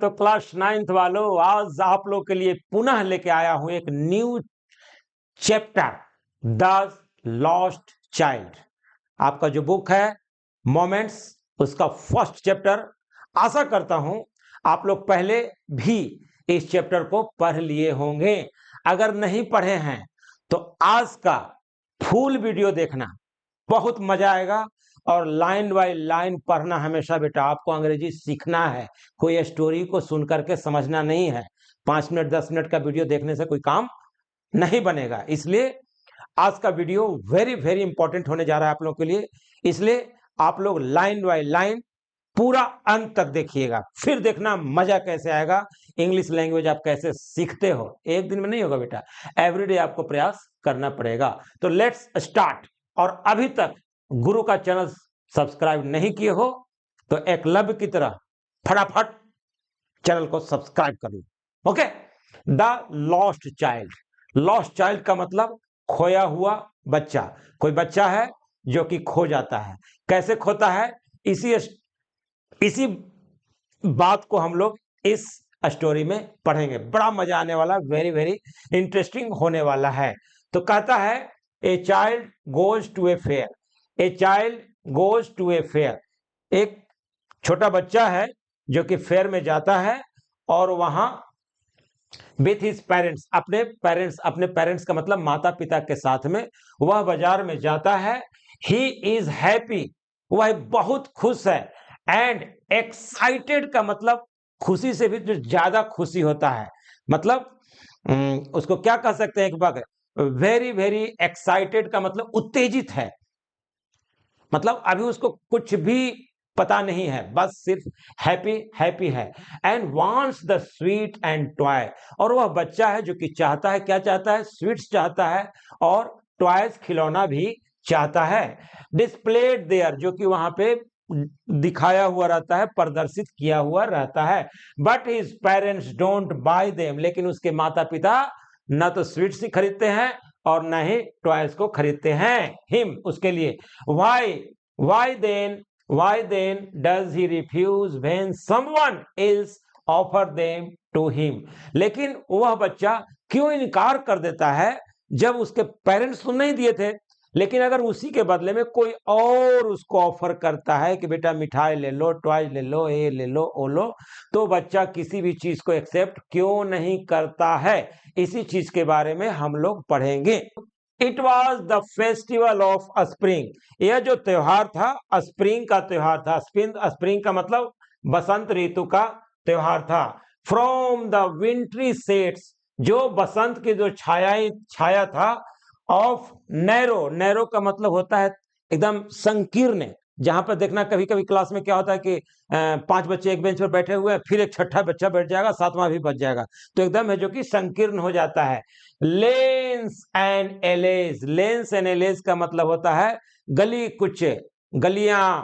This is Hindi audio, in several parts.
तो क्लास 9th वालों, आज आप लोग के लिए पुनः लेके आया हूं एक new chapter, the lost child. आपका जो बुक है मोमेंट्स, उसका फर्स्ट चैप्टर। आशा करता हूं आप लोग पहले भी इस चैप्टर को पढ़ लिए होंगे। अगर नहीं पढ़े हैं तो आज का फुल वीडियो देखना, बहुत मजा आएगा। और लाइन बाय लाइन पढ़ना हमेशा। बेटा आपको अंग्रेजी सीखना है, कोई स्टोरी को सुन करके समझना नहीं है। 5 मिनट 10 मिनट का वीडियो देखने से कोई काम नहीं बनेगा। इसलिए आज का वीडियो वेरी वेरी इंपॉर्टेंट होने जा रहा है आप लोगों के लिए। इसलिए आप लोग लाइन बाय लाइन पूरा अंत तक देखिएगा, फिर देखना मजा कैसे आएगा। इंग्लिश लैंग्वेज आप कैसे सीखते हो, एक दिन में नहीं होगा बेटा, एवरीडे आपको प्रयास करना पड़ेगा। तो लेट्स स्टार्ट। और अभी तक गुरु का चैनल सब्सक्राइब नहीं किए हो तो एकलव्य की तरह फटाफट चैनल को सब्सक्राइब कर लो। Okay. The lost child. Lost child का मतलब खोया हुआ बच्चा। कोई बच्चा है जो कि खो जाता है। कैसे खोता है, इसी बात को हम लोग इस स्टोरी में पढ़ेंगे। बड़ा मजा आने वाला, वेरी वेरी इंटरेस्टिंग होने वाला है। तो कहता है a child goes to a fair. A child goes to a fair. एक छोटा बच्चा है जो कि फेयर में जाता है और वहां विथ हिज पेरेंट्स, अपने पेरेंट्स का मतलब माता पिता के साथ में वह बाजार में जाता है। ही इज हैप्पी, वह बहुत खुश है। एंड एक्साइटेड का मतलब खुशी से भी जो ज्यादा खुशी होता है, मतलब उसको क्या कह सकते हैं, एक बात, वेरी वेरी एक्साइटेड का मतलब उत्तेजित है। मतलब अभी उसको कुछ भी पता नहीं है, बस सिर्फ हैप्पी हैप्पी है। And wants the sweet and toy. और वह बच्चा है जो कि चाहता है, क्या चाहता है, स्वीट्स चाहता है और टॉयज खिलौना भी चाहता है। डिस्प्लेड देयर, जो कि वहां पे दिखाया हुआ रहता है, प्रदर्शित किया हुआ रहता है। But his parents don't buy them, लेकिन उसके माता पिता न तो स्वीट्स ही खरीदते हैं और न ही टॉयज को खरीदते हैं हिम, उसके लिए। Why then does he refuse when someone else offer them to him? लेकिन वह बच्चा क्यों इनकार कर देता है जब उसके पेरेंट्स तो नहीं दिए थे, लेकिन अगर उसी के बदले में कोई और उसको ऑफर करता है कि बेटा मिठाई ले लो, टॉय ले लो, ये ले लो, वो लो, तो बच्चा किसी भी चीज को एक्सेप्ट क्यों नहीं करता है, इसी चीज के बारे में हम लोग पढ़ेंगे। It was the festival of spring. यह जो त्योहार था स्प्रिंग का त्योहार था। स्प्रिंग का मतलब बसंत ऋतु का त्योहार था। फ्रॉम द विंट्री सेट्स, जो बसंत की जो छाया था। ऑफ नैरो का मतलब होता है एकदम संकीर्ण। जहां पर देखना कभी कभी क्लास में क्या होता है कि 5 बच्चे एक बेंच पर बैठे हुए हैं, फिर एक छठा बच्चा बैठ जाएगा, 7वां भी बच जाएगा, तो एकदम है जो कि संकीर्ण हो जाता है। Lens and alleged. Lens and alleged का मतलब होता है गली कुचे, गलियां।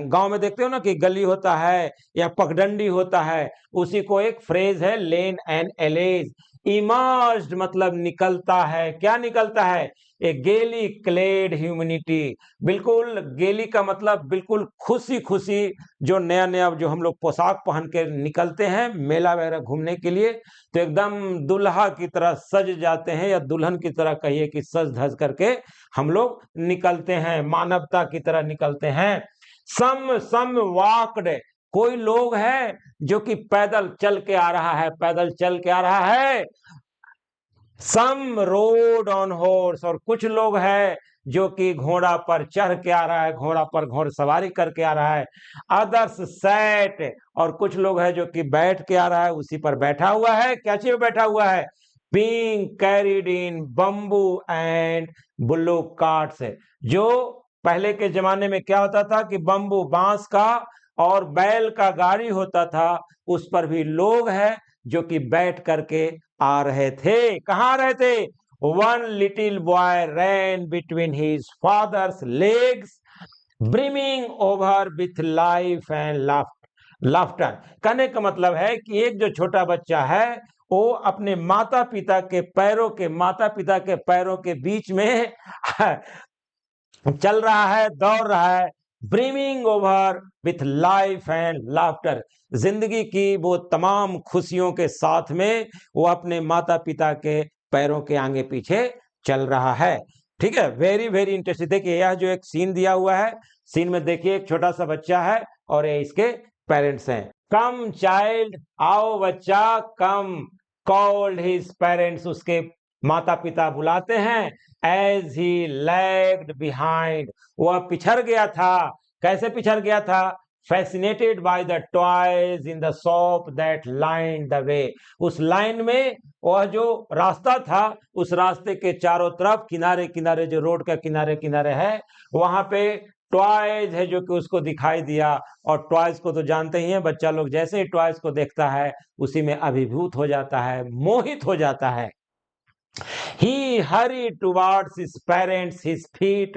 गांव में देखते हो ना कि गली होता है या पगडंडी होता है, उसी को एक फ्रेज है लेन एंड एलेज। इमर्ज्ड मतलब निकलता है, क्या निकलता है, ए गेली क्लेड ह्यूमनिटी। बिल्कुल गेली का मतलब बिल्कुल खुशी खुशी, जो नया नया जो हम लोग पोशाक पहन के निकलते हैं मेला वगैरह घूमने के लिए, तो एकदम दुल्हा की तरह सज जाते हैं, या दुल्हन की तरह कहिए कि सज धज करके हम लोग निकलते हैं, मानवता की तरह निकलते हैं। सम वॉक्ड, कोई लोग है जो कि पैदल चल के आ रहा है, पैदल चल के आ रहा है। सम रोड ऑन हॉर्स, और कुछ लोग है जो कि घोड़ा पर चढ़ के आ रहा है, घोड़ा पर घोड़सवारी करके आ रहा है। अदर्स सैट, और कुछ लोग है जो कि बैठ के आ रहा है, उसी पर बैठा हुआ है। क्या चीज बैठा हुआ है, being carried in bamboo and blue carts. जो पहले के जमाने में क्या होता था कि बम्बू बांस का और बैल का गाड़ी होता था, उस पर भी लोग हैं जो कि बैठ करके आ रहे थे। कहाँ आ रहे थे, one little boy ran between his father's legs brimming over with life and laughter. कहने का मतलब है कि एक जो छोटा बच्चा है वो अपने माता पिता के पैरों के बीच में चल रहा है, दौड़ रहा है, brimming over with life and laughter. जिंदगी की वो तमाम खुशियों के साथ में वो अपने माता पिता के पैरों के आगे पीछे चल रहा है। ठीक है, वेरी वेरी इंटरेस्टिंग। देखिए यह जो एक सीन दिया हुआ है, सीन में देखिए एक छोटा सा बच्चा है और ये इसके पेरेंट्स हैं। कम चाइल्ड, आओ बच्चा कम, कॉल्ड हिज पेरेंट्स, उसके माता पिता बुलाते हैं। एज ही लैग्ड बिहाइंड, वह पिछड़ गया था। कैसे पिछड़ गया था? Fascinated by the toys in the shop that line the way, उस लाइन में वह जो रास्ता था, उस रास्ते के चारों तरफ किनारे किनारे, जो रोड का किनारे किनारे है, वहां पे टॉयज है जो कि उसको दिखाई दिया। और टॉयज को तो जानते ही हैं बच्चा लोग, जैसे ही टॉयज को देखता है उसी में अभिभूत हो जाता है, मोहित हो जाता है। He hurried towards his parents, his feet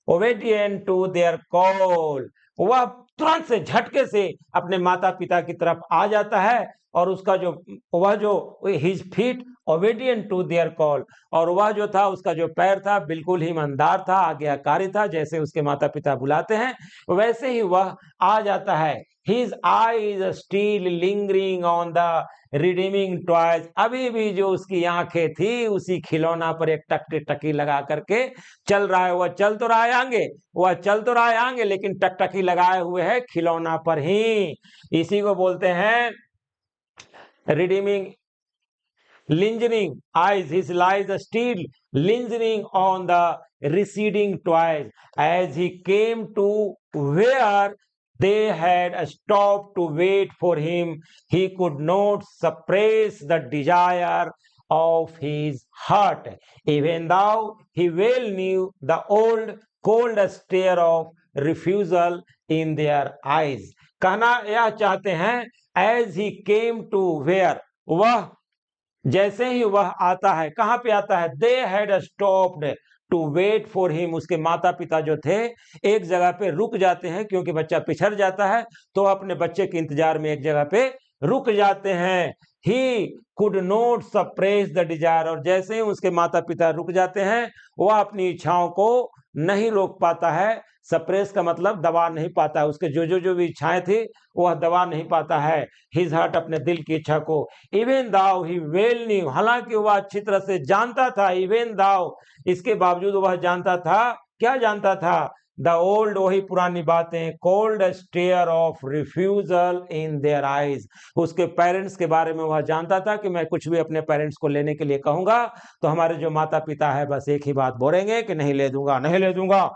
obedient to their call। वह तुरंत से झटके से अपने माता पिता की तरफ आ जाता है और उसका जो वह जो his feet obedient to their call, और वह जो था उसका जो पैर था बिल्कुल ही ईमानदार था, आज्ञाकारी था। जैसे उसके माता पिता बुलाते हैं वैसे ही वह आ जाता है। His eyes still lingering on the redeeming toys, अभी भी जो उसकी आंखें थी उसी खिलौना पर एक टकटकी लगा करके चल रहा है। वह चल तो रहा है आगे, वह चल तो रहा है आगे, लेकिन टकटकी लगाए हुए है खिलौना पर ही। इसी को बोलते हैं redeeming lingering eyes, his eyes are still lingering on the receding toys. As he came to where they had stopped to wait for him, he could not suppress the desire of his heart, even though he well knew the old cold stare of refusal in their eyes। कहना यह चाहते हैं, as he came to where, वह जैसे ही वह आता है, कहां पे आता है? They had stopped to wait for him, उसके माता पिता जो थे एक जगह पे रुक जाते हैं, क्योंकि बच्चा पिछड़ जाता है तो अपने बच्चे के इंतजार में एक जगह पे रुक जाते हैं। He could not suppress the desire, और जैसे ही उसके माता पिता रुक जाते हैं वह अपनी इच्छाओं को नहीं रोक पाता है। सप्रेस का मतलब दबा नहीं पाता है, उसके जो भी इच्छाएं थी वह दबा नहीं पाता है। हिज हार्ट, अपने दिल की इच्छा को। इवन दाउ ही वेल न्यू, हालांकि वह अच्छी तरह से जानता था। इवन दाउ, इसके बावजूद वह जानता था, क्या जानता था? द ओल्ड, वही पुरानी बातें, cold stare of refusal in their eyes, उसके पेरेंट्स के बारे में वह जानता था कि मैं कुछ भी अपने पेरेंट्स को लेने के लिए कहूंगा तो हमारे जो माता पिता है बस एक ही बात बोलेंगे कि नहीं ले दूंगा, नहीं ले दूंगा।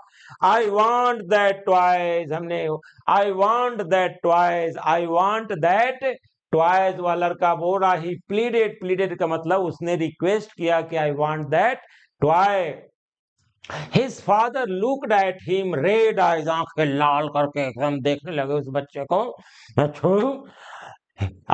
आई वॉन्ट दैट टॉयज, हमने I want that toys, I want that toys, वह लड़का बोल रहा, ही प्लीडेड, प्लीडेड का मतलब उसने रिक्वेस्ट किया कि I want that toy. His father looked at him, red eyes, आंखें लाल करके एकदम देखने लगे उस बच्चे को।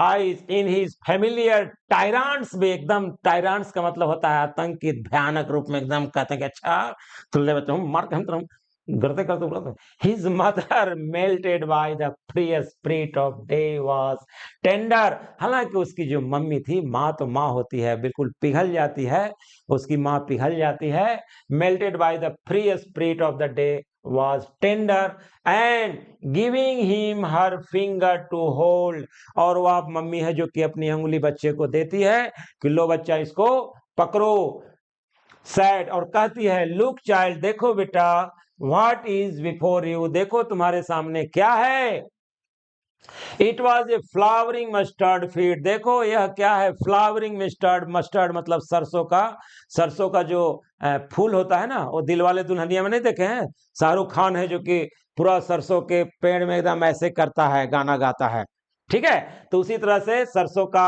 eyes in his familiar tyrants में, एकदम टायरांट्स का मतलब होता है आतंकी, भयानक रूप में एकदम कहते हैं कि अच्छा तुल्ले बच्चों मार के हम करते करते बोला। His mother melted by the free spirit of day was tender, हालांकि उसकी जो मम्मी थी, माँ तो माँ होती है, बिल्कुल पिघल जाती है, उसकी माँ पिघल जाती है। melted by the free spirit of the day was tender and giving him her finger to hold, और वह मम्मी है जो कि अपनी अंगुली बच्चे को देती है कि लो बच्चा इसको पकड़ो। सैड, और कहती है लुक चाइल्ड, देखो बेटा, व्हाट इज बिफोर यू, देखो तुम्हारे सामने क्या है। It was a flowering mustard field, देखो यह क्या है? फ्लावरिंग मस्टर्ड, मस्टर्ड मतलब सरसों का, सरसों का जो फूल होता है ना, वो दिलवाले दुल्हनिया में नहीं देखे हैं? शाहरुख खान है जो कि पूरा सरसों के पेड़ में एकदम ऐसे करता है, गाना गाता है, ठीक है? तो उसी तरह से सरसों का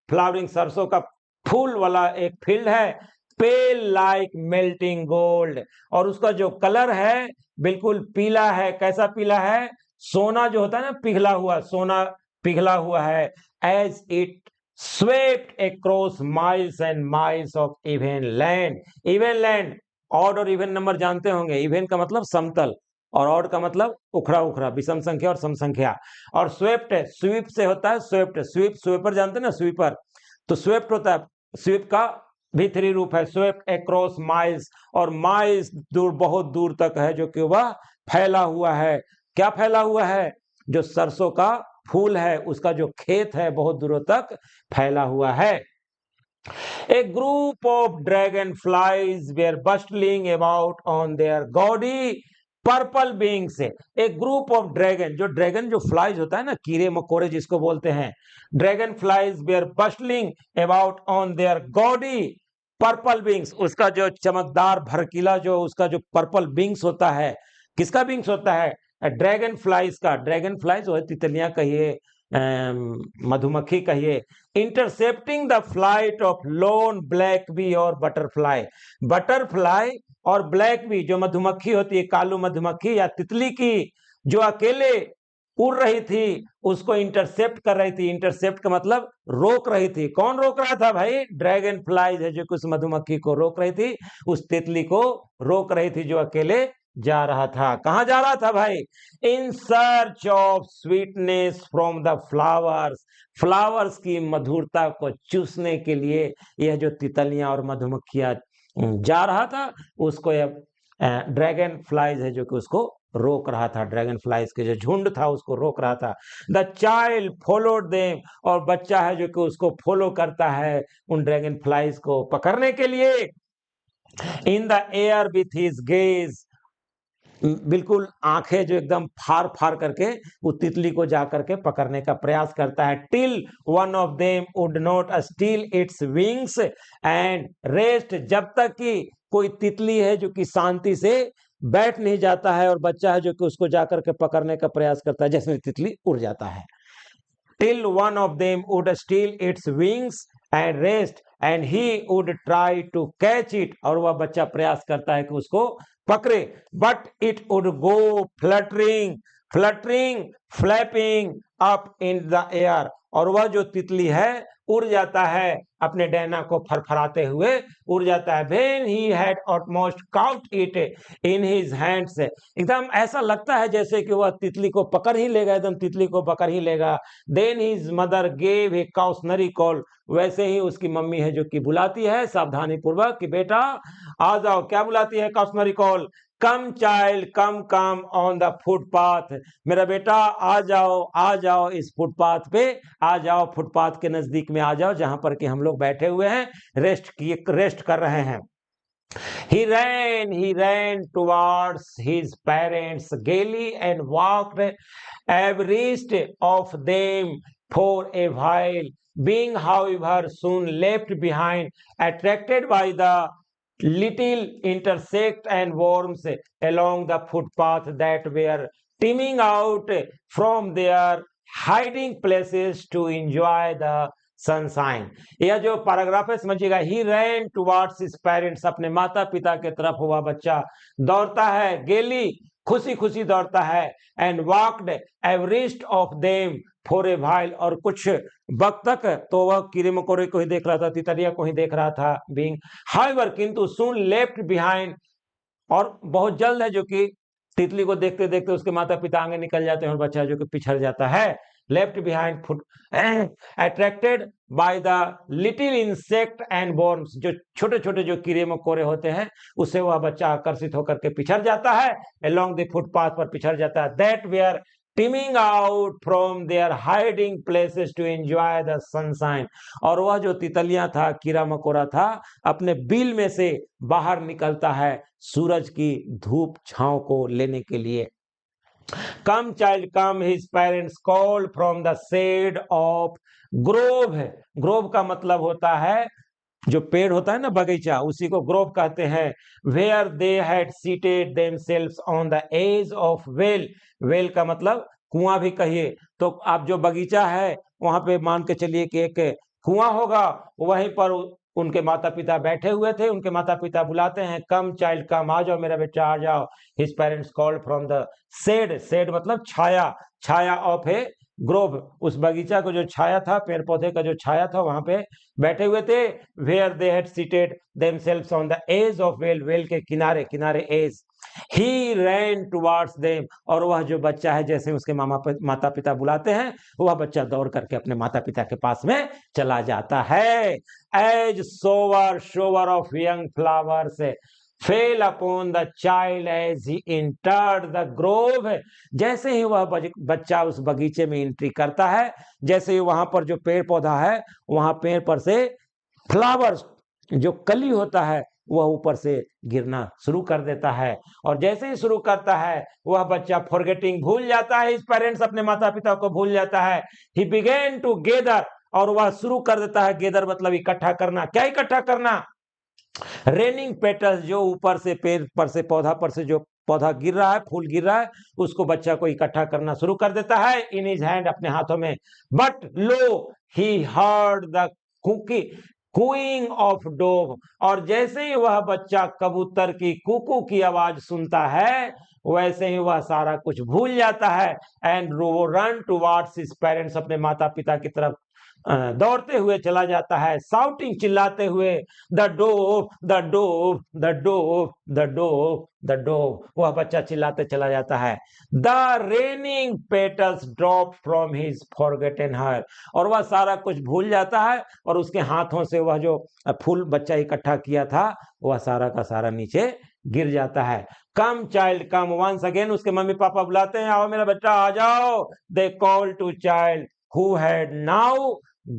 फ्लावरिंग, सरसों का फूल वाला एक फील्ड है। पेल लाइक मेल्टिंग गोल्ड, और उसका जो कलर है बिल्कुल पीला है। कैसा पीला है? सोना जो होता है ना, पिघला हुआ सोना, पिघला हुआ है। As it swept across miles and miles of even land, even land, odd और इवन नंबर जानते होंगे। इवन का मतलब समतल और ऑड का मतलब उखड़ा उखड़ा, विषम संख्या और सम संख्या। और स्वेप्ट है, स्वीप से होता है स्वेप्ट, स्वीप स्वेपर जानते हैं ना, स्वीपर, तो स्वेप्ट होता है, स्वीप का भी थ्री रूप है, स्वेप्ट अक्रॉस माइल्स, और माइल्स दूर, बहुत दूर तक है जो कि वह फैला हुआ है। क्या फैला हुआ है? जो सरसों का फूल है उसका जो खेत है बहुत दूरों तक फैला हुआ है। A group of dragonflies were bustling about on their gaudy purple wings. एक ग्रुप ऑफ ड्रैगन, जो ड्रैगन जो फ्लाइज होता है ना, कीड़े मकोड़े जिसको बोलते हैं, dragon flies were bustling about on their gaudy purple wings. उसका जो चमकदार भड़कीला जो उसका जो पर्पल विंग्स होता है, किसका विंग्स होता है? ड्रैगन फ्लाइज का। ड्रैगन फ्लाइज वो तितलियां कहिए, मधुमक्खी कहिए। Intercepting the flight of lone black bee और बटरफ्लाई। बटरफ्लाई और ब्लैक बी जो मधुमक्खी होती है, कालू मधुमक्खी या तितली की जो अकेले उड़ रही थी उसको इंटरसेप्ट कर रही थी। इंटरसेप्ट का मतलब रोक रही थी। कौन रोक रहा था भाई? ड्रैगन फ्लाइज है जो कि उस मधुमक्खी को रोक रही थी, उस तितली को रोक रही थी जो अकेले जा रहा था। कहां जा रहा था भाई? In search of sweetness from the flowers. Flowers की मधुरता को चूसने के लिए यह जो तितलियां और मधुमक्खियां जा रहा था, उसको यह ड्रैगन फ्लाइज है जो कि उसको रोक रहा था। ड्रैगन फ्लाइज के जो झुंड था उसको रोक रहा था। द चाइल्ड फॉलोड देम, और बच्चा है जो कि उसको फॉलो करता है उन ड्रैगन फ्लाइज को पकड़ने के लिए। In the air with his gaze, बिल्कुल आंखें जो एकदम फार फार करके उस तितली को जाकर के पकड़ने का प्रयास करता है। Till one of them would not steel its wings and rest, जब तक कि कोई तितली है जो कि शांति से बैठ नहीं जाता है और बच्चा है जो कि उसको जाकर के पकड़ने का प्रयास करता है, जैसे तितली उड़ जाता है। Till one of them would steal its wings and rest, and he would try to catch it, और वह बच्चा प्रयास करता है कि उसको पकड़े, but it would go fluttering, flapping up in the air, और वह जो तितली है उड़ जाता है, अपने डैना को फरफराते हुए उड़ जाता है। When he had almost caught it in his hands, एकदम ऐसा लगता है जैसे कि वह तितली को पकड़ ही लेगा, एकदम तितली को पकड़ ही लेगा। Then his mother gave a cautionary call, वैसे ही उसकी मम्मी है जो कि बुलाती है सावधानी पूर्वक कि बेटा आ जाओ। क्या बुलाती है? cautionary call, come child come on the footpath, मेरा बेटा आ जाओ इस फुटपाथ पे आ जाओ, फुटपाथ के नजदीक में आ जाओ जहां पर कि हम लोग बैठे हुए हैं, रेस्ट कर रहे हैं। He ran towards his parents gaily and walked abreast of them for a while, being however soon left behind, attracted by the little insects and worms along the footpath that were teeming out from their hiding places to enjoy the sunshine. यह जो पैराग्राफ है समझिएगा, he ran towards his parents, अपने माता पिता के तरफ हुआ बच्चा दौड़ता है, गेली खुशी खुशी दौड़ता है, and walked Everest of them for a while, और कुछ वक्त तक तो वह कीड़े मकोड़े को ही देख रहा था, तितलिया को ही देख रहा था। बीइंग हाउएवर, किंतु सून लेफ्ट बिहाइंड, और बहुत जल्द है जो कि तितली को देखते देखते उसके माता पिता आगे निकल जाते हैं और बच्चा जो कि पिछड़ जाता है। Left behind foot attracted by the little insect and worms, जो छोटे छोटे जो कीड़े मकोड़े होते हैं उससे वह बच्चा आकर्षित होकर के पिछड़ जाता है, अलोंग द फुटपाथ पर पिछड़ जाता है। That were teeming out from their hiding places to enjoy the sunshine, और वह जो तितलियां था, कीड़ा मकोड़ा था, अपने बिल में से बाहर निकलता है सूरज की धूप छांव को लेने के लिए। Come child come, his parents called from the shed of grove है। ग्रोव का मतलब होता है जो पेड़ होता है ना, बगीचा, उसी को ग्रोव कहते हैं। Where they had seated themselves on the edge of well, well का मतलब कुआं भी कहिए, तो आप जो बगीचा है वहां पे मान के चलिए कि एक कुआं होगा, वहीं पर उनके माता पिता बैठे हुए थे। उनके माता पिता बुलाते हैं, कम चाइल्ड कम, आ जाओ मेरा बेटा आ जाओ। His parents called from the shade, shade मतलब छाया, छाया ऑफ ए ग्रोव, उस बगीचा को जो छाया था, पेड़ पौधे का जो छाया था, वहां पे बैठे हुए थे। Where they had seated themselves on the edge of well, well के किनारे, किनारे edge. He ran towards them, और वह जो बच्चा है जैसे उसके माता पिता बुलाते हैं, वह बच्चा दौड़ करके अपने माता पिता के पास में चला जाता है। As shower, shower of young flowers, fell upon the child as he entered the grove. जैसे ही वह बच्चा उस बगीचे में एंट्री करता है, जैसे ही वहां पर जो पेड़ पौधा है, वहां पेड़ पर से फ्लावर्स, जो कली होता है, वह ऊपर से गिरना शुरू कर देता है। और जैसे ही शुरू करता है, वह बच्चा फॉरगेटिंग, भूल जाता है, इस पेरेंट्स, अपने माता पिता को भूल जाता है। ही बिगेन टू गेदर, और वह शुरू कर देता है, गेदर मतलब इकट्ठा करना। क्या इकट्ठा करना? रेनिंग पेटल्स, जो ऊपर से पेड़ पर से, पौधा पर से जो पौधा गिर रहा है, फूल गिर रहा है, उसको बच्चा को इकट्ठा करना शुरू कर देता है इन हिज हैंड, अपने हाथों में। But lo he heard the cooky cooing of dove, और जैसे ही वह बच्चा कबूतर की कुकू की आवाज सुनता है, वैसे ही वह सारा कुछ भूल जाता है। And run towards his parents, अपने माता पिता की तरफ दौड़ते हुए चला जाता है, साउटिंग, चिल्लाते हुए, the dove the dove the dove the dove the dove. वह बच्चा चिल्लाते चला जाता है। The raining petals drop from his forgotten higher, और वह सारा कुछ भूल जाता है, और उसके हाथों से वह जो फूल बच्चा इकट्ठा किया था, वह सारा का सारा नीचे गिर जाता है। Come child come, once again, उसके मम्मी पापा बुलाते हैं, आओ मेरा बच्चा आ जाओ। They call to child who had now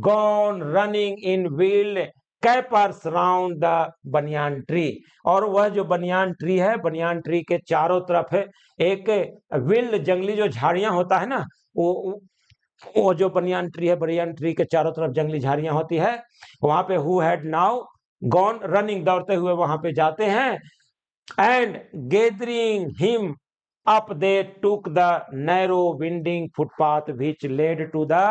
gone running in wild capers round the banyan tree, और वह जो बनियान ट्री है, बनियान ट्री के चारों तरफ है एक विल्ड, जंगली जो झाड़ियां होता है ना, वो जो बनियान ट्री है, बनियान ट्री के चारों तरफ जंगली झाड़ियां होती है, वहां पे who had now gone running, दौड़ते हुए वहां पे जाते हैं। And gathering him up they took the narrow winding footpath which led to the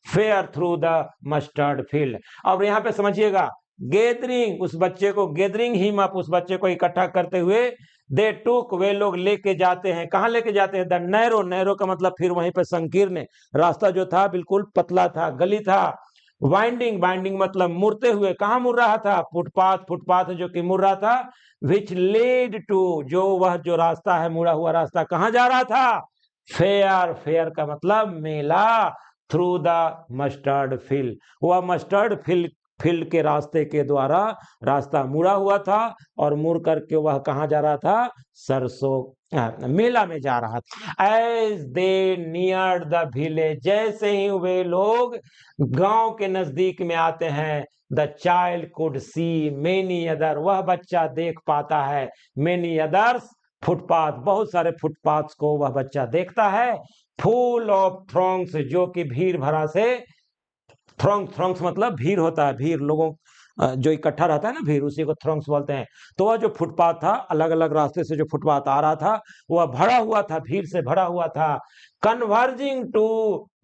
fair through the mustard field। अब यहाँ पे समझिएगा, गैदरिंग, उस बच्चे को, गैदरिंग हिम अप, उस बच्चे को इकट्ठा करते हुए, दे टुक, वे लोग लेके जाते हैं, कहाँ लेके जाते हैं? द नैरो, नैरो का मतलब फिर वहीं पे संकीर्ण, रास्ता जो था बिल्कुल पतला था, गली था। वाइंडिंग, वाइंडिंग मतलब मुड़ते हुए, कहाँ मुड़ रहा था? फुटपाथ, फुटपाथ जो कि मुड़ रहा था। विच लेड टू, जो वह जो रास्ता है, मुड़ा हुआ रास्ता, कहाँ जा रहा था? फेयर, फेयर का मतलब मेला। थ्रू द मस्टर्ड फील्ड, वह मस्टर्ड फील्ड के रास्ते के द्वारा रास्ता मुड़ा हुआ था, और मुड़ करके वह कहाँ जा रहा था? सरसों मेला में जा रहा था। As they near the village, जैसे ही वे लोग गांव के नजदीक में आते हैं, the child could see many other, वह बच्चा देख पाता है, मेनी अदर्स फुटपाथ, बहुत सारे फुटपाथ को वह बच्चा देखता है। फुल ऑफ थ्रोंग्स, जो कि भीड़ भरा से, थ्रोंग्स मतलब भीड़ होता है, भीड़, लोगों जो इकट्ठा रहता है ना, भीड़, उसी को थ्रोंग्स बोलते हैं। तो वह जो फुटपाथ था, अलग अलग रास्ते से जो फुटपाथ आ रहा था, वह भरा हुआ था, भीड़ से भरा हुआ था। Converging to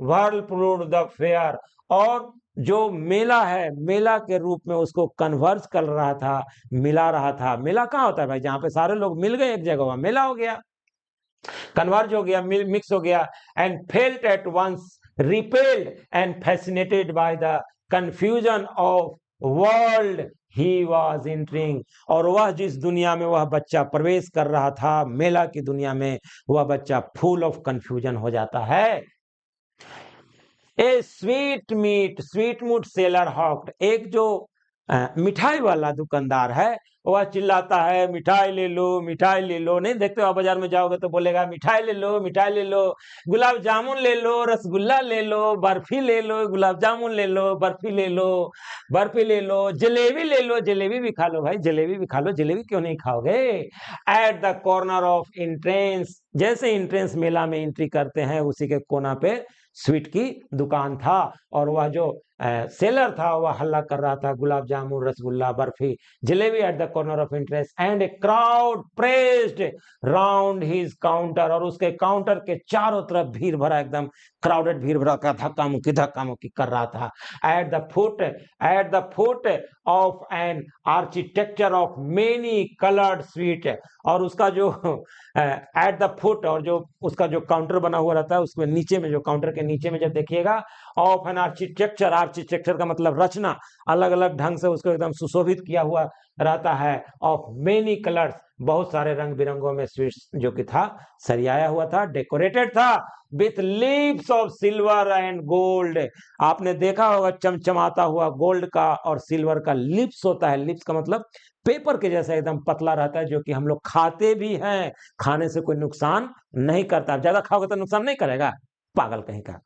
whirlpool the fair, और जो मेला है, मेला के रूप में उसको कन्वर्ज कर रहा था, मिला रहा था। मेला कहाँ होता है भाई? जहाँ पे सारे लोग मिल गए एक जगह, वह मेला हो गया, कन्वर्ज हो गया, मिक्स हो गया। And felt at once repelled and fascinated by the confusion of world he was entering, और वह जिस दुनिया में वह बच्चा प्रवेश कर रहा था, मेला की दुनिया में, वह बच्चा फुल ऑफ कंफ्यूजन हो जाता है। ए स्वीट मूट सेलर हॉक्ड, एक जो मिठाई वाला दुकानदार है, वह चिल्लाता है, मिठाई ले लो, मिठाई ले लो। नहीं देखते हो, बाजार में जाओगे तो बोलेगा मिठाई ले लो, मिठाई ले लो, गुलाब जामुन ले लो, रसगुल्ला ले लो, बर्फी ले लो, गुलाब जामुन ले लो, बर्फी ले लो, बर्फी ले लो, जलेबी ले लो, जलेबी भी खा लो भाई, जलेबी भी खा लो, जलेबी क्यों नहीं खाओगे? Eight the corner of entrance, जैसे एंट्रेंस मेला में एंट्री करते हैं, उसी के कोना पे स्वीट की दुकान था, और वह जो सेलर था, वह हल्ला कर रहा था, gulab jamun, rasgulla, barfi, jalebi at the corner of interest. And a crowd pressed round his counter, और उसके काउंटर के चारों तरफ भीड़ भरा, एकदम क्राउडेड, भीड़ भरा का धक्का मुक्की कर रहा था। At the foot of an architecture of many coloured sweet, और उसका जो एट द फुट, और जो उसका जो काउंटर बना हुआ रहता है, उसमें नीचे में, जो काउंटर के नीचे में जब देखिएगा, ऑफ एन आर्किटेक्चर, आर्किटेक्चर का मतलब रचना, अलग अलग ढंग से उसको एकदम सुशोभित किया हुआ रहता है, ऑफ मेनी कलर्स, बहुत सारे रंग बिरंगों में स्वीट्स जो कि था सरियाया हुआ था, डेकोरेटेड था with leaves of silver and gold. आपने देखा होगा चमचमाता हुआ गोल्ड का और सिल्वर का लिप्स होता है। लिप्स का मतलब पेपर के जैसा एकदम पतला रहता है, जो कि हम लोग खाते भी हैं, खाने से कोई नुकसान नहीं करता। ज्यादा खाओगे तो नुकसान नहीं करेगा, पागल कहीं का।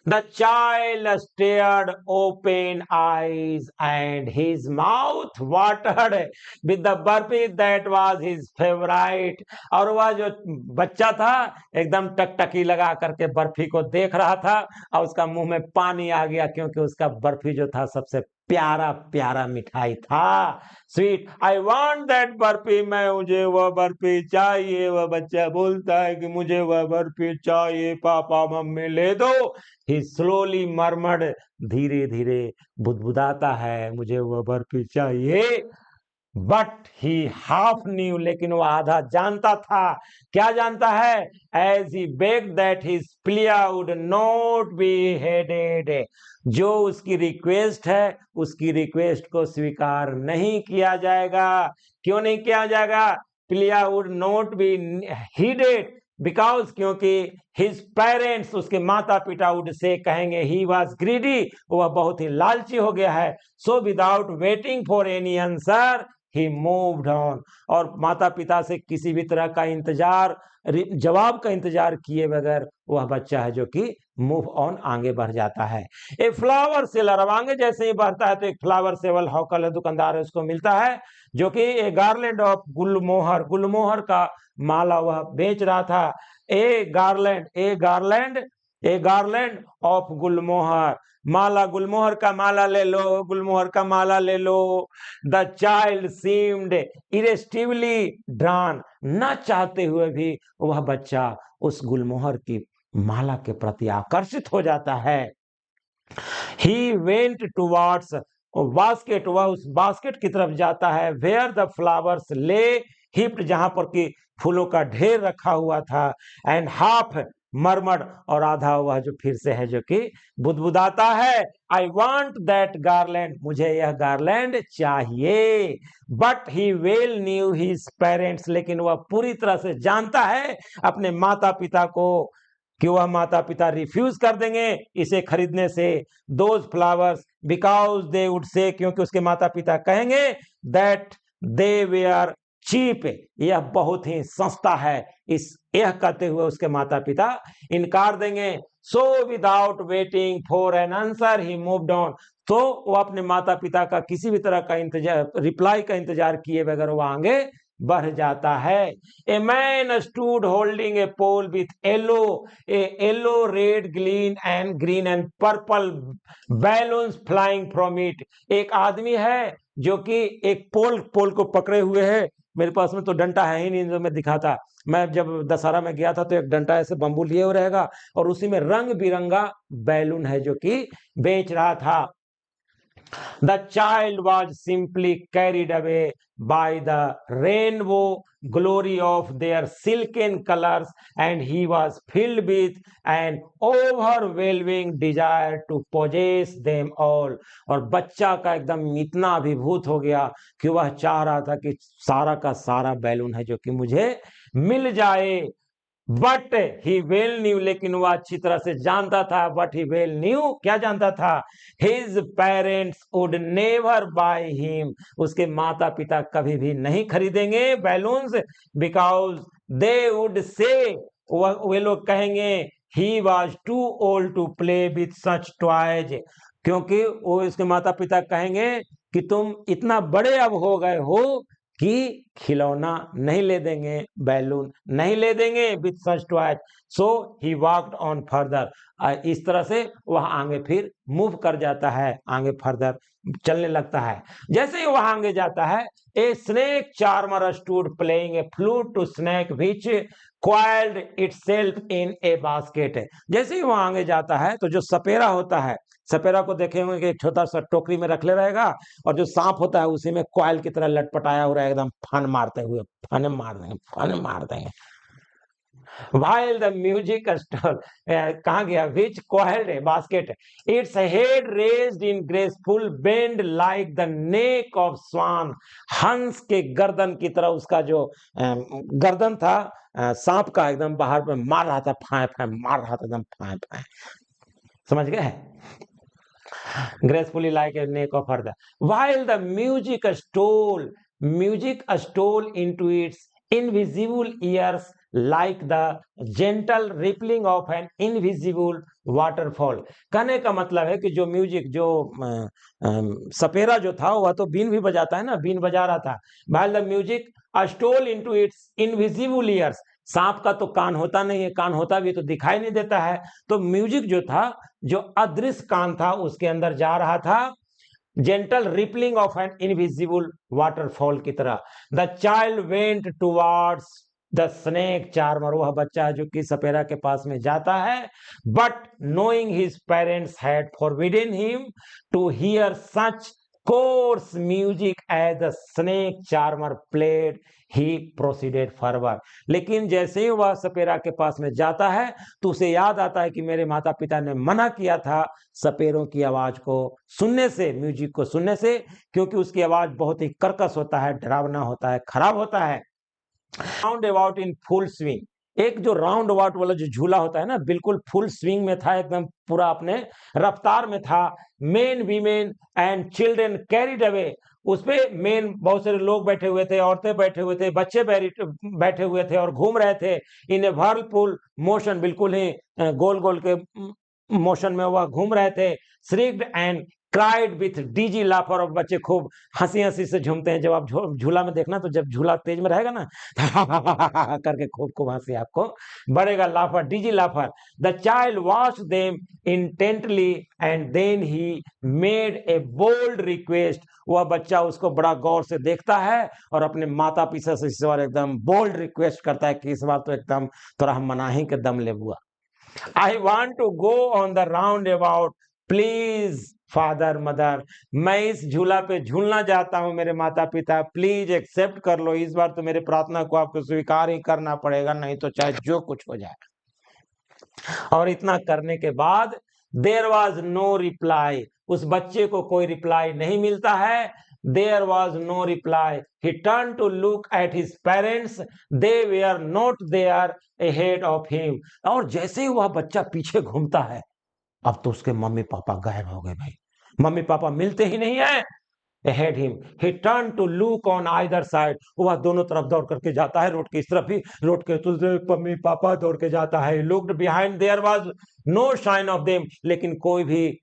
The child stared open eyes and his mouth watered with the burfi that was his favorite। और वह जो बच्चा था एकदम टकटकी लगा करके बर्फी को देख रहा था और उसका मुंह में पानी आ गया, क्योंकि उसका बर्फी जो था सबसे प्यारा प्यारा मिठाई था। Sweet, I want that barfi, मैं मुझे वह बर्फी चाहिए। वह बच्चा बोलता है कि मुझे वह बर्फी चाहिए, पापा मम्मी ले दो। ही स्लोली मरमड, धीरे धीरे बुदबुदाता है, मुझे वह बर्फी चाहिए। बट ही हाफ न्यू, लेकिन वह आधा जानता था। क्या जानता है? As he begged that his plea would not be heeded, जो उसकी रिक्वेस्ट है उसकी रिक्वेस्ट को स्वीकार नहीं किया जाएगा। क्यों नहीं किया जाएगा? Plea would not be headed because, क्योंकि हिज पेरेंट्स, उसके माता पिता वुड से कहेंगे ही वॉज ग्रीडी, वह बहुत ही लालची हो गया है। So without waiting for any answer he moved on, और माता पिता से किसी भी तरह का इंतजार, जवाब का इंतजार किए बगैर वह बच्चा है जो कि मूव ऑन, आगे बढ़ जाता है। ए फ्लावर सेलर, अब आगे जैसे ही बढ़ता है तो एक फ्लावर सेवल हॉकल है, दुकानदार है, उसको मिलता है जो कि ए गार्लैंड ऑफ गुलमोहर, गुलमोहर का माला वह बेच रहा था। ए गार्लैंड ऑफ गुलमोहर, माला, गुलमोहर का माला ले लो, गुलमोहर का माला ले लो। द चाइल्ड सीम्ड इरेस्टिवली ड्रान, न चाहते हुए भी वह बच्चा उस गुलमोहर की माला के प्रति आकर्षित हो जाता है। ही वेंट टुवार्ड्स बास्केट, वह उस बास्केट की तरफ जाता है। वेयर द फ्लावर्स ले हिप्ड, जहां पर कि फूलों का ढेर रखा हुआ था। एंड हाफ मरमड, और आधा वह जो फिर से है जो कि बुदबुदाता है। आई वांट दैट गार्लैंड, मुझे यह गार्लैंड चाहिए। But he well new his parents, लेकिन वह पूरी तरह से जानता है अपने माता पिता को कि वह माता पिता रिफ्यूज कर देंगे इसे खरीदने से। Those flowers because they would say, क्योंकि उसके माता पिता कहेंगे दैट दे वेयर चीप, यह बहुत ही सस्ता है। यह कहते हुए उसके माता पिता इनकार देंगे। So without waiting for an answer he moved on, तो वो अपने माता पिता का किसी भी तरह का इंतजार, रिप्लाई का इंतजार किए बगैर वो आगे बढ़ जाता है। A man stood holding a pole with yellow red green and purple balloons flying from it, एक आदमी है जो कि एक पोल को पकड़े हुए है। मेरे पास में तो डंडा है ही नहीं जो मैं दिखाता। मैं जब दशहरा में गया था तो एक डंडा ऐसे बंबू लिए हुए रहेगा और उसी में रंग बिरंगा बैलून है जो कि बेच रहा था। The child was simply carried away by the rainbow glory of their silken colors, and he was filled with an overwhelming desire to possess them all। और बच्चा का एकदम इतना अभिभूत हो गया कि वह चाह रहा था कि सारा का सारा बैलून है जो कि मुझे मिल जाए। बट ही वेल न्यू, लेकिन वह अच्छी तरह से जानता था। बट ही वेल न्यू, क्या जानता था? His parents would never by him, उसके माता पिता कभी भी नहीं खरीदेंगे balloons. Because they would say, वे लोग कहेंगे he was too old to play with such toys, क्योंकि वो इसके माता पिता कहेंगे कि तुम इतना बड़े अब हो गए हो कि खिलौना नहीं ले देंगे, बैलून नहीं ले देंगे with such toys. So he walked on further, इस तरह से वह आगे फिर मूव कर जाता है, आगे फर्दर चलने लगता है। जैसे ही वह आगे जाता है, a snake charmer stood playing a flute to snake which coiled itself in a basket। जैसे ही वह आगे जाता है तो जो सपेरा होता है, सपेरा को देखेंगे कि एक छोटा सा टोकरी में रख ले रहेगा और जो सांप होता है उसी में कॉइल की तरह लटपटाया हो रहा है, एकदम फन मारते हुए, फन मार देंगे। while the music stole, कहाँ गया, which coiled a basket, its head raised in graceful bend like the neck of swan, हंस के गर्दन की तरह उसका जो गर्दन था सांप का एकदम बाहर पे मार रहा था, फाय फाय मार रहा था, एकदम फाय फाय, समझ गए? gracefully like a neck of her. While the music stole into its invisible ears like the gentle rippling of an invisible waterfall. कहने का मतलब है कि जो म्यूजिक, जो सपेरा जो था वह तो बीन भी बजाता है ना, बीन बजा रहा था. While the music stole into its invisible ears, सांप का तो कान होता नहीं है, कान होता भी तो दिखाई नहीं देता है, तो म्यूजिक जो था, जो अदृश्य कान था, उसके अंदर जा रहा था gentle rippling of an invisible waterfall की तरह. The child went towards the snake charmer, वह बच्चा जो कि सपेरा के पास में जाता है, but knowing his parents had forbidden him to hear such coarse music as the snake charmer played, he proceeded forward. लेकिन जैसे ही वह सपेरा के पास में जाता है तो उसे याद आता है कि मेरे माता पिता ने मना किया था सपेरों की आवाज को सुनने से, म्यूजिक को सुनने से, क्योंकि उसकी आवाज बहुत ही कर्कश होता है, डरावना होता है, खराब होता है. Round about in full swing, एक जो राउंड अबाउट वाला जो झूला होता है ना, बिल्कुल फुल स्विंग में था, एकदम पूरा अपने रफ्तार में था. Main women and children carried away, उस पे मेन बहुत सारे लोग बैठे हुए थे, औरतें बैठे हुए थे, बच्चे बैठे हुए थे और घूम रहे थे. इन ए व्हर्लपूल मोशन, बिल्कुल ही गोल गोल के मोशन में वह घूम रहे थे. श्रिक्ड एंड क्राइड विथ डीजी लाफर, और बच्चे खूब हंसी हंसी से झूमते हैं. जब आप झूला में देखना तो जब झूला तेज में रहेगा ना करके खूब खूब हंसी आपको बढ़ेगा, लाफर, डीजी laughter. The child watch them intently and then he made a bold request, वह बच्चा उसको बड़ा गौर से देखता है और अपने माता पिता से इस बार एकदम बोल्ड रिक्वेस्ट करता है कि इस बार तो एकदम थोड़ा हम मना ही के दम ले बुआ. I want to go on the roundabout, please father mother, मैं इस झूला पे झूलना चाहता हूं मेरे माता पिता, प्लीज एक्सेप्ट कर लो, इस बार तो मेरे प्रार्थना को आपको स्वीकार ही करना पड़ेगा, नहीं तो चाहे जो कुछ हो जाए. और इतना करने के बाद देयर वॉज नो रिप्लाई, उस बच्चे को कोई रिप्लाई नहीं मिलता है. There was no reply. He turn to look at his parents, they were not there ahead of him. और जैसे ही वह बच्चा पीछे घूमता है, अब तो उसके मम्मी पापा गायब हो गए भाई, मम्मी पापा मिलते ही नहीं है. ahead him, he turned to look on either side, वह दोनों तरफ दौड़ करके जाता है, रोड की इस तरफ भी, रोड के तो मम्मी पापा दौड़ के जाता है. looked behind, there was no sign of them, लेकिन कोई भी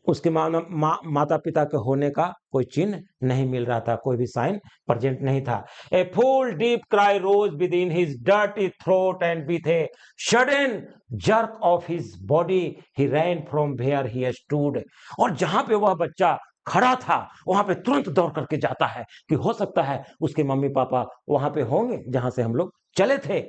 उसके माता पिता के होने का कोई चिन्ह नहीं मिल रहा था, कोई भी साइन प्रेजेंट नहीं था. A full deep cry rose within his dirty throat and with a sudden jerk of his body he ran from where he stood. और जहां पे वह बच्चा खड़ा था वहां पे तुरंत दौड़ करके जाता है कि हो सकता है उसके मम्मी पापा वहां पे होंगे जहां से हम लोग चले थे.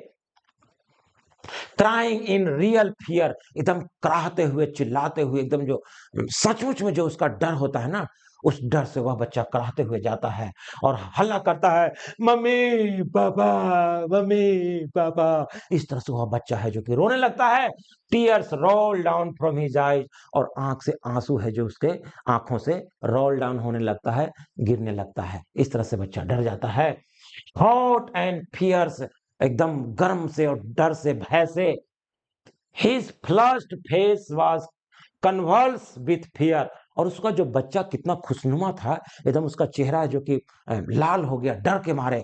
क्राइंग इन रियल फियर, एकदम कराहते हुए, चिल्लाते हुए, एकदम जो सचमुच में जो उसका डर होता है ना, उस डर से वह बच्चा कराहते हुए जाता है और हल्ला करता है, मम्मी पापा, मम्मी पापा. इस तरह से वह बच्चा है जो कि रोने लगता है. Tears roll down from his eyes, और आंख से आंसू है जो उसके आंखों से रोल डाउन होने लगता है, गिरने लगता है. इस तरह से बच्चा डर जाता है. हॉट एंड फियर्स, एकदम गर्म से और डर से, भय से. His flushed face was convulsed with fear, और उसका जो बच्चा कितना खुशनुमा था, एकदम उसका चेहरा जो कि लाल हो गया डर के मारे.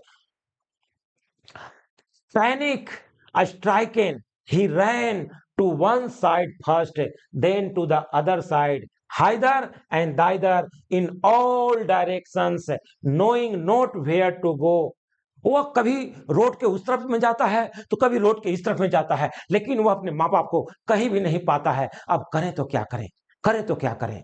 Panic stricken, he ran to one side first, then to the other side, hither and thither in all directions, knowing not where to go. वो कभी रोड के उस तरफ में जाता है तो कभी रोड के इस तरफ में जाता है, लेकिन वो अपने माँ बाप को कहीं भी नहीं पाता है. अब करें तो क्या करें, करें तो क्या करें.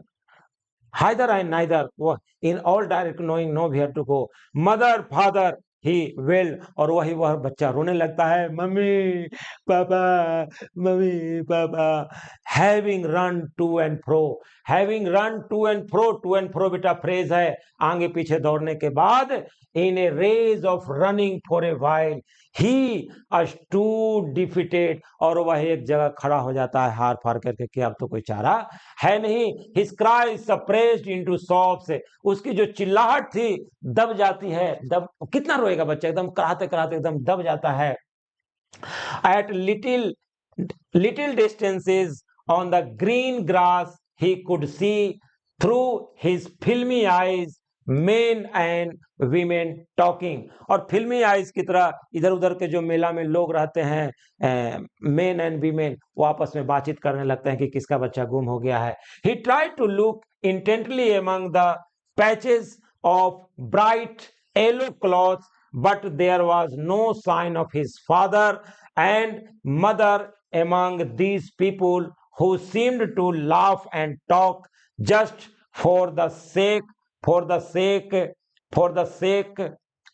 हाइदर एंड नाइदर, वो in all direct, knowing no where to go. Mother father he will, और वह बच्चा रोने लगता है, mummy papa, mummy papa. Having run to and fro, having run to and fro बेटा फ्रेज है, आगे पीछे दौड़ने के बाद, in a race of running for a while, he stood defeated, और वह एक जगह खड़ा हो जाता है हार फार करके कि अब तो कोई चारा है नहीं। His cry suppressed into sobs, उसकी जो चिल्लाहट थी दब जाती है। दब कितना रोएगा बच्चा, एकदम कराहते कराहते एकदम दब जाता है। At little distances on the green grass, he could see through his filmy eyes men and women talking, और फिल्मी आइज की तरह इधर उधर के जो मेला में लोग रहते हैं, मेन एंड वीमेन, वो आपस में बातचीत करने लगते हैं कि किसका बच्चा गुम हो गया है। He tried to look intently among the patches of bright yellow cloths, but there was no sign of his father and mother among these people who seemed to laugh and talk just for the sake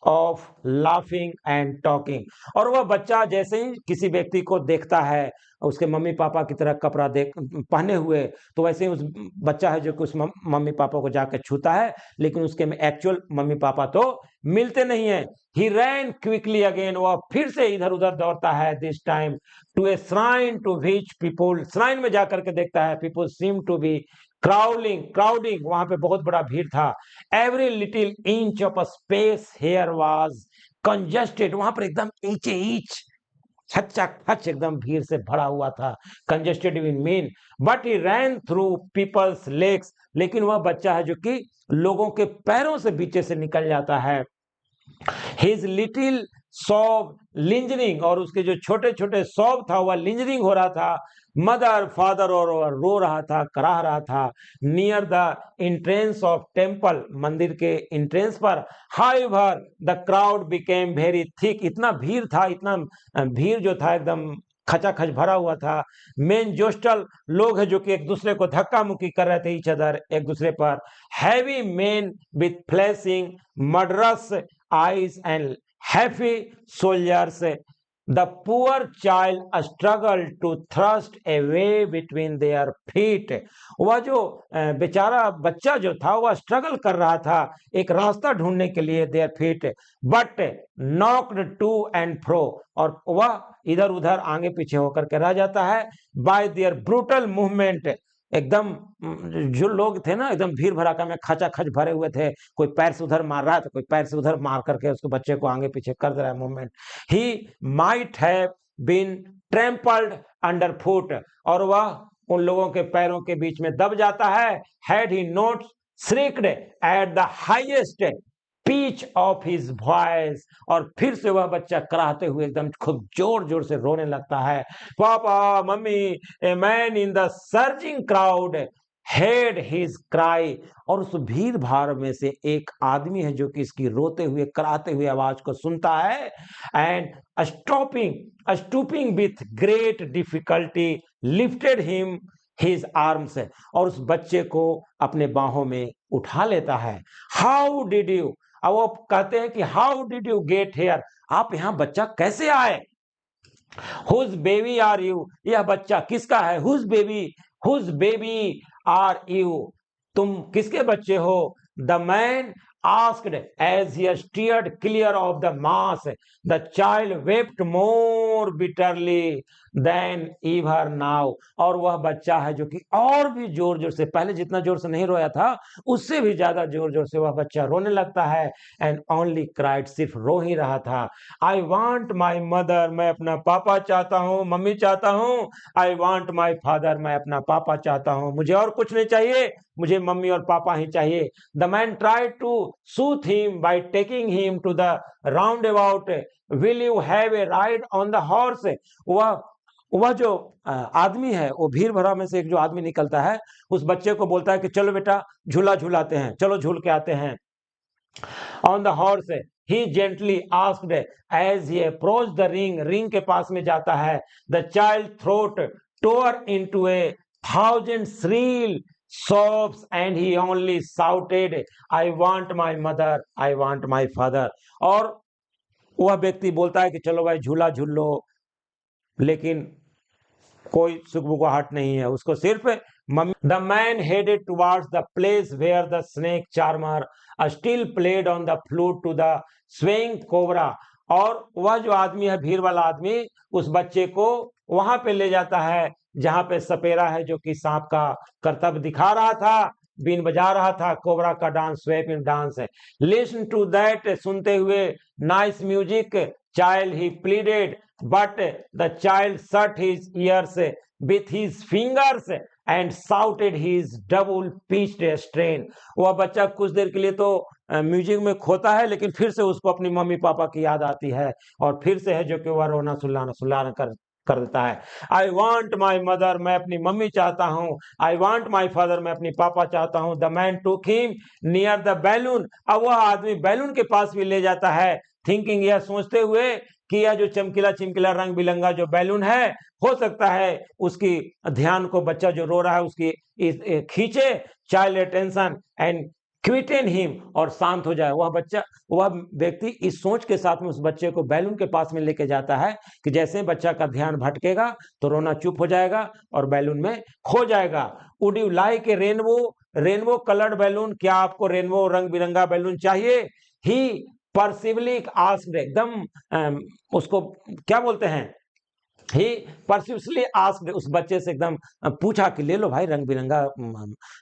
of laughing and talking। और वह बच्चा जैसे ही किसी व्यक्ति को देखता है उसके मम्मी पापा की तरह कपड़ा देख पहने हुए, तो वैसे ही उस बच्चा है जो कि उस मम्मी पापा को जाकर छूता है, लेकिन उसके एक्चुअल मम्मी पापा तो मिलते नहीं है। He ran quickly again, वह फिर से इधर उधर दौड़ता है, this time to a shrine to which people, shrine में जाकर के देखता है, people seem to be crowding, वहां पे बहुत बड़ा भीड़ था। Every little inch of a space here was congested, वहां पर एकदम इंचे इंच खच्चा खच एकदम भीड़ से भरा हुआ था, congested in mean. But he ran through people's legs, लेकिन वह बच्चा है जो कि लोगों के पैरों से बीचे से निकल जाता है। हिज लिटिल सॉब लिंजरिंग, और उसके जो छोटे छोटे सॉब था वह लिंजरिंग हो रहा था। मदर फादर, और रो रहा था, कराह रहा था। Near the entrance of temple, मंदिर के इंट्रेंस पर। However the crowd became very thick, इतना भीड़ था, इतना भीड़ जो था एकदम खचाखच भरा हुआ था। मेन जोस्टल लोग है जो कि एक दूसरे को धक्का मुक्की कर रहे थे, ईच अदर, एक दूसरे पर। Heavy main with flashing murderous eyes and happy soldiers, the poor child struggled to thrust a way between their feet, वह जो बेचारा बच्चा जो था वह स्ट्रगल कर रहा था एक रास्ता ढूंढने के लिए their feet, but knocked to and fro, और वह इधर उधर आगे पीछे होकर के रह जाता है by their brutal movement, एकदम जो लोग थे ना एकदम भीड़ भड़ाका में खचाखच भरे हुए थे, कोई पैर से उधर मार रहा है तो कोई पैर से उधर मार करके उसके बच्चे को आगे पीछे कर दे रहा है movement. He might have been trampled under foot, और वह उन लोगों के पैरों के बीच में दब जाता है। Had he not shrieked at the highest pitch of his voice, और फिर से वह बच्चा कराहते हुए एकदम खूब जोर जोर से रोने लगता है। Papa mummy, a man in the surging crowd head his cry, और उस भीड़ भाड़ में से एक आदमी है जो कि इसकी रोते हुए कराहते हुए आवाज को सुनता है। And stooping with great difficulty lifted him his arms, और उस बच्चे को अपने बाहों में उठा लेता है। हाउ डिड यू, अब वो कहते हैं कि how did you get here, आप यहां बच्चा कैसे आए। हुज बेबी आर यू, यह बच्चा किसका है। हुज बेबी आर यू, तुम किसके बच्चे हो। The man asked as he steered clear of the mass, the child wept more bitterly than ever now, और वह बच्चा है जो कि और भी जोर जोर से, पहले जितना जोर से नहीं रोया था उससे भी ज्यादा जोर जोर से वह बच्चा रोने लगता है। एंड ओनली क्राइड, सिर्फ रो ही रहा था। आई वांट माई मदर, मैं अपना पापा चाहता हूँ, मम्मी चाहता हूँ। आई वांट माई फादर, मैं अपना पापा चाहता हूँ, मुझे और कुछ नहीं चाहिए, मुझे मम्मी और पापा ही चाहिए। The man tried to soothe him by taking him to the roundabout, will you have a ride on the horse, वह जो आदमी है, वो भीड़ भरा में से एक जो आदमी निकलता है उस बच्चे को बोलता है कि चलो बेटा झूला झूलाते हैं, चलो झूल के आते हैं। On the horse he gently asked as he approached the ring के पास में जाता है। The child throat tore into a thousand shrill sobs and he only shouted, I want my mother, I want my father, और वह व्यक्ति बोलता है कि चलो भाई झूला झूल लो, लेकिन कोई सुखबुगाहट नहीं है, उसको सिर्फ मम्मी। The man headed towards the place where the snake charmer still played on the flute to the swaying cobra. और वह जो आदमी है, भीड़ वाला आदमी, उस बच्चे को वहां पे ले जाता है जहां पे सपेरा है, जो कि सांप का करतब दिखा रहा था, बीन बजा रहा था, कोबरा का डांस, स्वेपिंग डांस है। लिसन टू दैट, सुनते हुए, nice music child he pleaded, but the child shut his ears with his fingers and shouted his double pitched strain। वह बच्चा कुछ देर के लिए तो म्यूजिक में खोता है, लेकिन फिर से उसको अपनी मम्मी पापा की याद आती है, और फिर से है जो कि वह रोना सुल्लाना कर देता है। आई वॉन्ट माई मदर, मैं अपनी मम्मी चाहता हूँ। आई वॉन्ट माई फादर, मैं अपनी पापा चाहता हूँ। The man took him near the balloon, अब वह आदमी बैलून के पास भी ले जाता है, थिंकिंग, यह सोचते हुए कि यह जो चमकीला चिमकीला रंग बिरंगा जो बैलून है, हो सकता है उसकी ध्यान को, बच्चा जो रो रहा है उसकी खींचे, child attention and Quinton him, और शांत हो जाए। वह बच्चा, वह व्यक्ति इस सोच के साथ में उस बच्चे को बैलून के पास में लेके जाता है कि जैसे बच्चा का ध्यान भटकेगा तो रोना चुप हो जाएगा और बैलून में खो जाएगा। Would you like A rainbow coloured balloon, क्या आपको रेनबो रंग बिरंगा बैलून चाहिए? ही परसिवली आस्क्ड, एकदम उसको क्या बोलते हैं, ही परसिवली आस्क्ड, उस बच्चे से एकदम पूछा कि ले लो भाई, रंग बिरंगा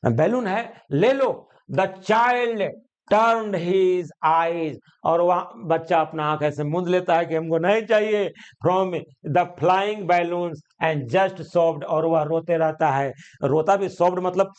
बैलून है, ले लो। The child turned his eyes, और वह बच्चा अपना आंख ऐसे मूंद लेता है कि हमको नहीं चाहिए, from the flying balloons and just soft, और वह रोते रहता है। रोता भी सॉफ्ट मतलब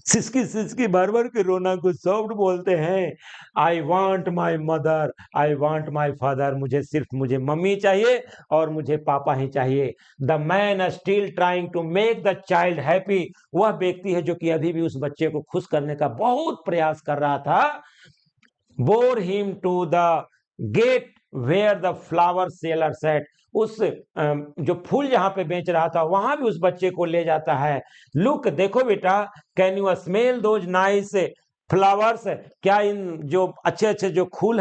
सिसकी भर भर के रोना को सॉफ्ट बोलते हैं। I want my mother, I want my father, मुझे मम्मी चाहिए और मुझे पापा ही चाहिए। The man still trying to make the child happy, वह व्यक्ति है जो कि अभी भी उस बच्चे को खुश करने का बहुत प्रयास कर रहा था। Bore him to the gate where the flower seller set, उस जो फूल जहां पे बेच रहा था वहां भी उस बच्चे को ले जाता है। लुक, देखो बेटा, can you smell those nice flowers, क्या इन जो अच्छे अच्छे जो फूल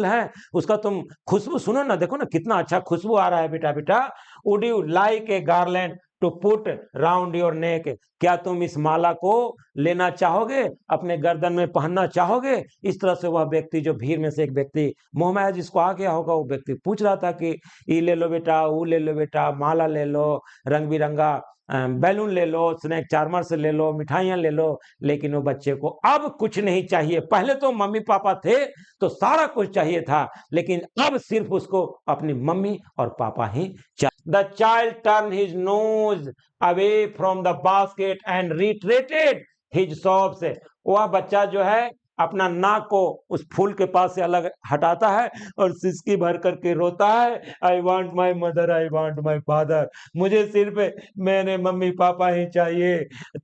हैं उसका तुम खुशबू सुनो ना, देखो ना कितना अच्छा खुशबू आ रहा है बेटा। Would you like a garland to put round your neck, क्या तुम इस माला को लेना चाहोगे, अपने गर्दन में पहनना चाहोगे? इस तरह से वह व्यक्ति, जो भीड़ में से एक व्यक्ति मोहम्मद जिसको आ गया होगा, वो व्यक्ति पूछ रहा था कि ये ले लो बेटा, वो ले लो बेटा, माला ले लो, रंग बिरंगा बैलून ले लो, स्नेक चार्मर से ले लो, मिठाइयां ले लो, लेकिन वो बच्चे को अब कुछ नहीं चाहिए। पहले तो मम्मी पापा थे तो सारा कुछ चाहिए था, लेकिन अब सिर्फ उसको अपनी मम्मी और पापा ही चाहिए। The child turn his nose away from the basket and retreated his sobs, वह बच्चा जो है अपना नाक को उस फूल के पास से अलग हटाता है और सिसकी भर करके रोता है, I want my mother, I want my father, मुझे सिर्फ मेरे मम्मी पापा ही चाहिए।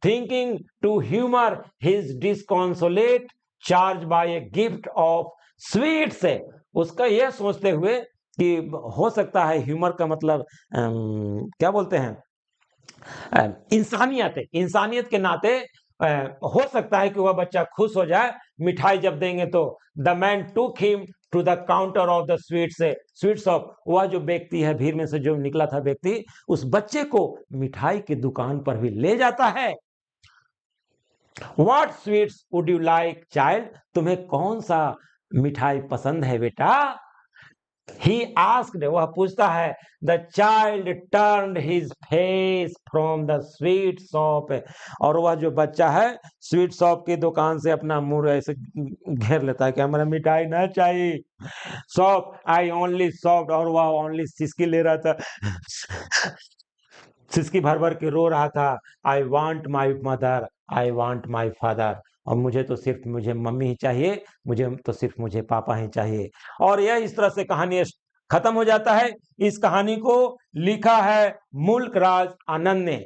Thinking to humour his disconsolate charge by a gift of sweets, उसका यह सोचते हुए कि हो सकता है, ह्यूमर का मतलब क्या बोलते हैं, इंसानियत के नाते हो सकता है कि वह बच्चा खुश हो जाए मिठाई जब देंगे तो। The man took him to the counter of the sweet shop, वह जो व्यक्ति है भीड़ में से जो निकला था व्यक्ति, उस बच्चे को मिठाई की दुकान पर भी ले जाता है। What sweets would you like child, तुम्हें कौन सा मिठाई पसंद है बेटा? He asked, वह पूछता है। The child turned his face from the sweet shop, और वह जो बच्चा है स्वीट शॉप की दुकान से अपना मुंह ऐसे घेर लेता है कि हमारा मिठाई ना चाहिए। शॉप आई ओनली सॉफ्ट, और वह ओनली सिसकी ले रहा था, सिसकी भर भर के रो रहा था। आई want my mother, I want my father, और मुझे मम्मी ही चाहिए, मुझे पापा ही चाहिए। और यह इस तरह से कहानी खत्म हो जाता है। इस कहानी को लिखा है मुल्क राज आनंद ने।